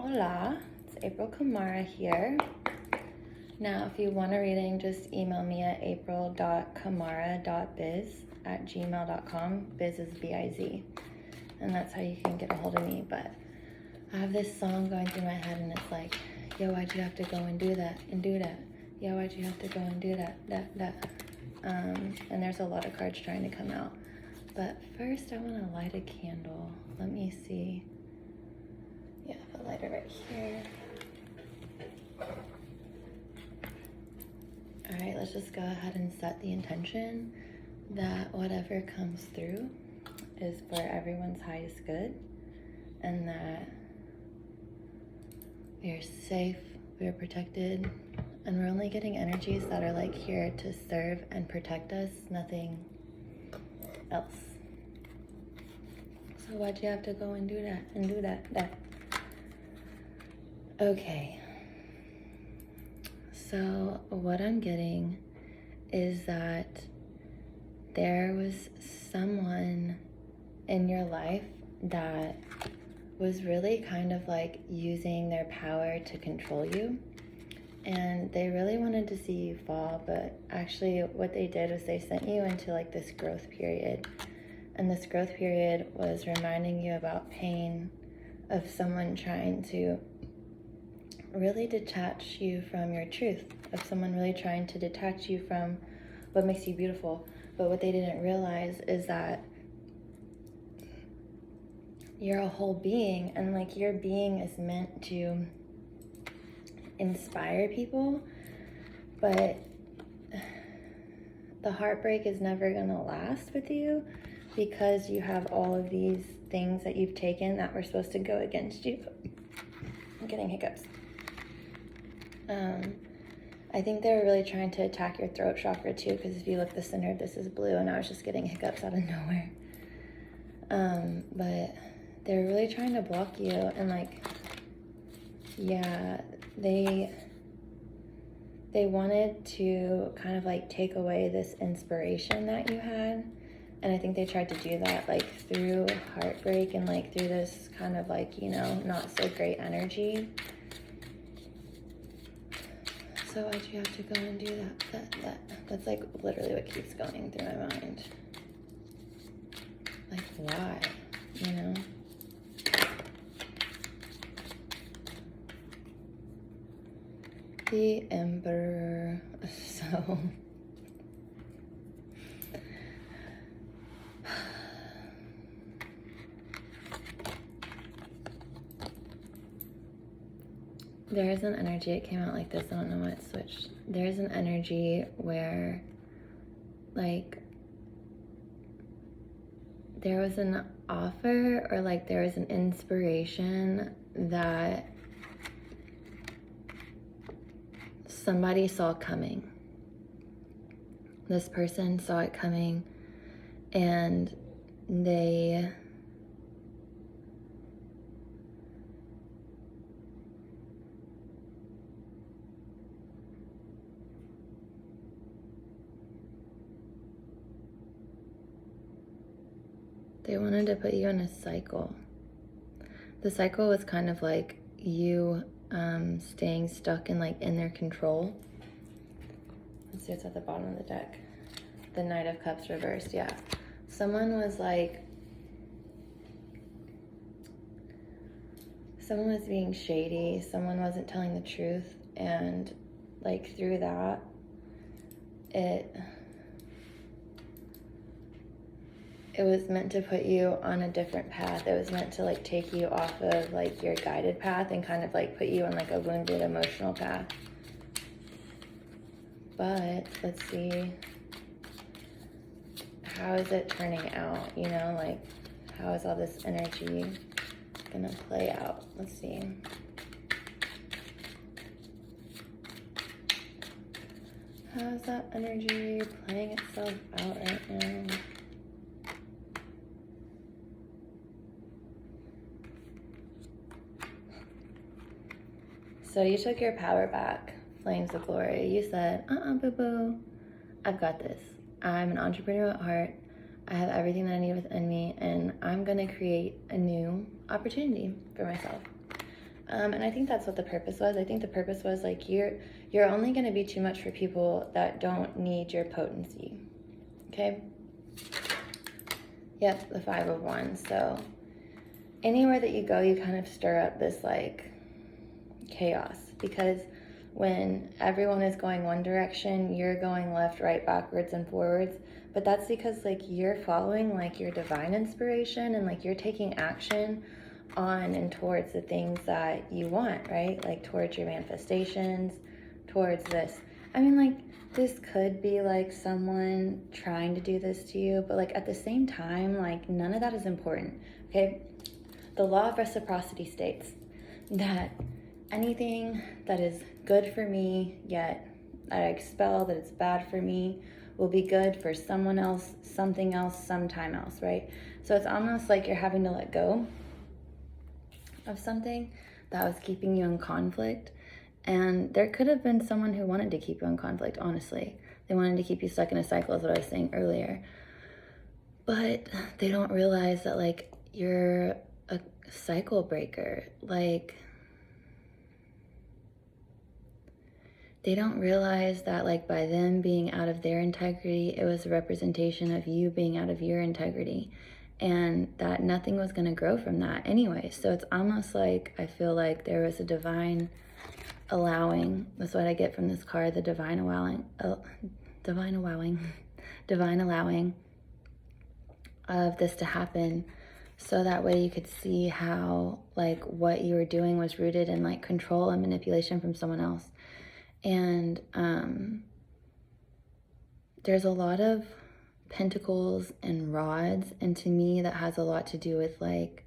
Hola, it's April Kamara here. Now, if you want a reading, just email me at april.kamara.biz@gmail.com. Biz is B-I-Z. And that's how you can get a hold of me. But I have this song going through my head and it's like, yo, why'd you have to go and do that and do that? Yo, why'd you have to go and do that? And there's a lot of cards trying to come out. But first I want to light a candle. Let me see. Yeah, the lighter right here. All right, let's just go ahead and set the intention that whatever comes through is for everyone's highest good, and that we are safe, we are protected, and we're only getting energies that are like here to serve and protect us, nothing else. So why'd you have to go and do that and do that? Okay. So what I'm getting is that there was someone in your life that was really kind of like using their power to control you. And they really wanted to see you fall, but actually what they did was they sent you into like this growth period. And this growth period was reminding you about pain of someone trying to really detach you from your truth, of someone really trying to detach you from what makes you beautiful. But what they didn't realize is that you're a whole being, and like your being is meant to inspire people, but the heartbreak is never gonna last with you because you have all of these things that you've taken that were supposed to go against you. I'm getting hiccups. I think they were really trying to attack your throat chakra too, because if you look, the center of this is blue, and I was just getting hiccups out of nowhere. But they're really trying to block you, and like, yeah, they wanted to kind of like take away this inspiration that you had. And I think they tried to do that like through heartbreak and like through this kind of like, you know, not so great energy. So why'd you have to go and do that? That's like literally what keeps going through my mind. Like, why? You know? The Emperor. So there is an energy, it came out like this, I don't know why it switched. There's an energy where like there was an offer or like there was an inspiration that somebody saw coming. This person saw it coming, and they wanted to put you in a cycle. The cycle was kind of like you staying stuck and like in their control. Let's see what's at the bottom of the deck. The Knight of Cups reversed, yeah. Someone was being shady, someone wasn't telling the truth, and like through that, it was meant to put you on a different path. It was meant to like take you off of like your guided path and kind of like put you on like a wounded emotional path. But let's see, how is it turning out? You know, like how is all this energy gonna play out? Let's see. How is that energy playing itself out right now? So you took your power back, Flames of Glory. You said, boo-boo, I've got this. I'm an entrepreneur at heart. I have everything that I need within me, and I'm gonna create a new opportunity for myself. And I think that's what the purpose was. I think the purpose was like you're only going to be too much for people that don't need your potency. Okay? Yep, the Five of Wands. So anywhere that you go, you kind of stir up this like chaos, because when everyone is going one direction, you're going left, right, backwards, and forwards. But that's because like you're following like your divine inspiration, and like you're taking action on and towards the things that you want, right? Like towards your manifestations, towards this. I mean, like, this could be like someone trying to do this to you, but like at the same time, like none of that is important, okay? The law of reciprocity states that anything that is good for me, yet I expel that it's bad for me, will be good for someone else, something else, sometime else, right? So it's almost like you're having to let go of something that was keeping you in conflict. And there could have been someone who wanted to keep you in conflict, honestly. They wanted to keep you stuck in a cycle, is what I was saying earlier. But they don't realize that, like, you're a cycle breaker. Like, they don't realize that, like, by them being out of their integrity, it was a representation of you being out of your integrity. And that nothing was going to grow from that anyway. So it's almost like I feel like there was a divine allowing. That's what I get from this card, the divine allowing, divine allowing of this to happen, so that way you could see how like what you were doing was rooted in like control and manipulation from someone else. And there's a lot of pentacles and rods, and to me that has a lot to do with like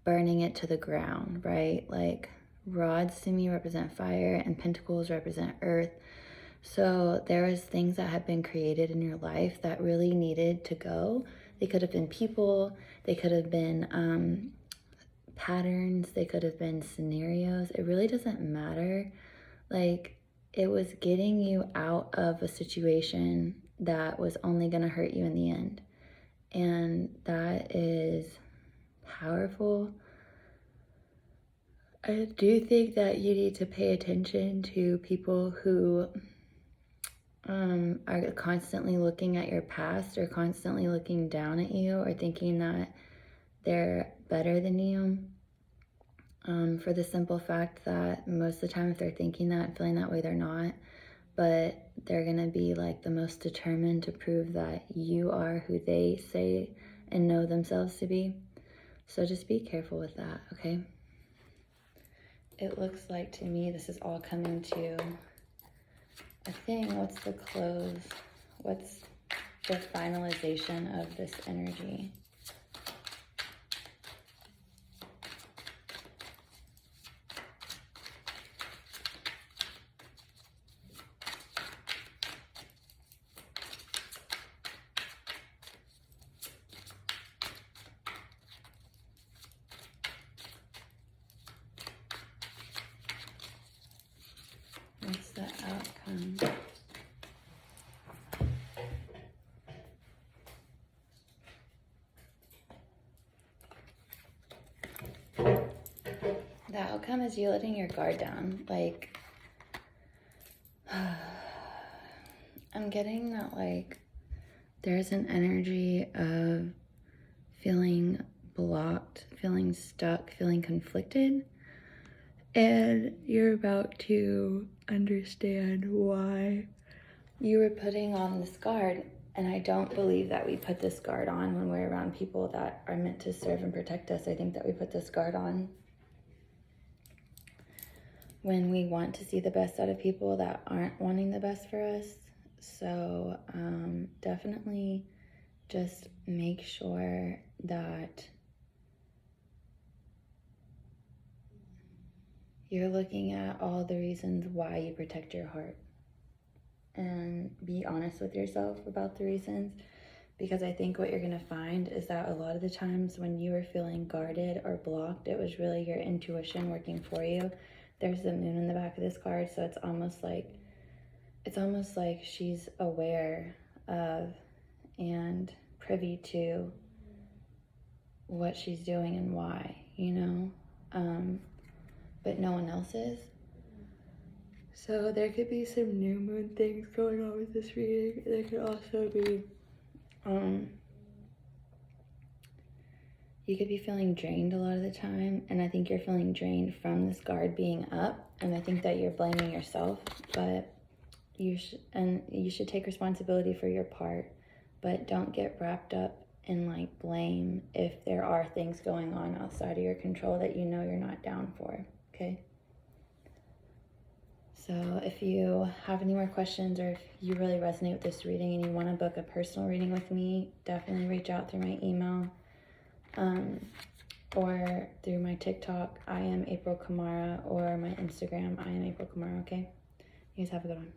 burning it to the ground, right? Like rods to me represent fire and pentacles represent earth. So there was things that had been created in your life that really needed to go. They could have been people, they could have been patterns, they could have been scenarios. It really doesn't matter. Like, it was getting you out of a situation that was only going to hurt you in the end. And that is powerful. I do think that you need to pay attention to people who are constantly looking at your past, or constantly looking down at you, or thinking that they're better than you. For the simple fact that most of the time, if they're thinking that and feeling that way, they're not. But they're going to be like the most determined to prove that you are who they say and know themselves to be. So just be careful with that, okay? It looks like to me this is all coming to a thing. What's the close? What's the finalization of this energy? What's the outcome? The outcome is you letting your guard down. Like, I'm getting that, like, there's an energy of feeling blocked, feeling stuck, feeling conflicted. And you're about to understand why you were putting on this guard. And I don't believe that we put this guard on when we're around people that are meant to serve and protect us. I think that we put this guard on when we want to see the best out of people that aren't wanting the best for us. So definitely just make sure that you're looking at all the reasons why you protect your heart, and be honest with yourself about the reasons. Because I think what you're going to find is that a lot of the times when you were feeling guarded or blocked, it was really your intuition working for you. There's the moon in the back of this card, so it's almost like she's aware of and privy to what she's doing and why, you know? but no one else is. So there could be some new moon things going on with this reading. There could also be, you could be feeling drained a lot of the time, and I think you're feeling drained from this guard being up, and I think that you're blaming yourself, but you should take responsibility for your part, but don't get wrapped up in like blame if there are things going on outside of your control that you know you're not down for, okay? So if you have any more questions, or if you really resonate with this reading and you want to book a personal reading with me, definitely reach out through my email, or through my TikTok, I am April Kamara, or my Instagram, I am April Kamara, okay? You guys have a good one.